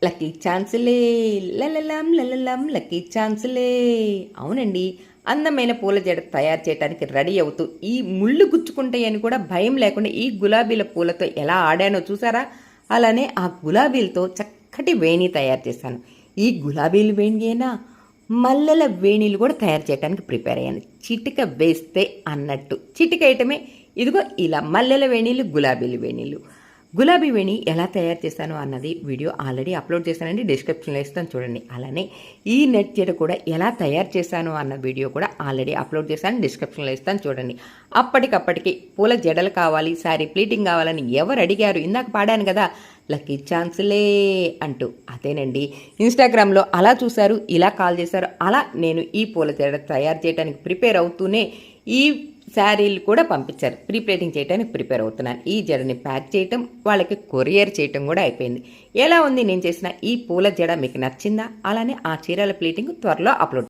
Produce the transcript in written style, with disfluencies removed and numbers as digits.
Lucky ఛాన్సులే లలలం లలలం lucky ఛాన్సులే. అవునండి, అందమైన పూల జడ తయారు చేయడానికి రెడీ అవుతూ ఈ ముళ్ళు గుచ్చుకుంటాయని కూడా భయం లేకుండా ఈ గులాబీల పూలతో ఎలా ఆడానో చూసారా? అలానే ఆ గులాబీలతో చక్కటి వేణి తయారు చేశాను. ఈ గులాబీలు వేణియేనా, మల్లెల వేణీలు కూడా తయారు చేయడానికి ప్రిపేర్ అయ్యాను. చిటిక వేస్తే అన్నట్టు చిటిక ఐటమే. ఇదిగో ఇలా మల్లెల వేణీలు, గులాబీలు వేణీలు. గులాబీ వేణి ఎలా తయారు చేశాను అన్నది వీడియో ఆల్రెడీ అప్లోడ్ చేశానండి, డిస్క్రిప్షన్లో ఇస్తాను చూడండి. అలానే ఈ నెట్ చీర కూడా ఎలా తయారు చేశాను అన్న వీడియో కూడా ఆల్రెడీ అప్లోడ్ చేశాను, డిస్క్రిప్షన్లో ఇస్తాను చూడండి. అప్పటికప్పటికి పూల జడలు కావాలి, శారీ ప్లీటింగ్ కావాలని ఎవరు అడిగారు? ఇందాక పాడాను కదా, లక్కీ ఛాన్సులే అంటూ. అదేనండి, ఇన్స్టాగ్రామ్లో అలా చూశారు, ఇలా కాల్ చేశారు. అలా నేను ఈ పూల జడ తయారు చేయడానికి ప్రిపేర్ అవుతూనే ఈ శారీలు కూడా పంపించారు. ప్రీ ప్లేటింగ్ చేయడానికి ప్రిపేర్ అవుతున్నాను. ఈ జడని ప్యాక్ చేయటం, వాళ్ళకి కొరియర్ చేయటం కూడా అయిపోయింది. ఎలా ఉంది నేను చేసిన ఈ పూల జడ? మీకు నచ్చిందా? అలానే ఆ చీరల ప్లేటింగ్ త్వరలో అప్లోడ్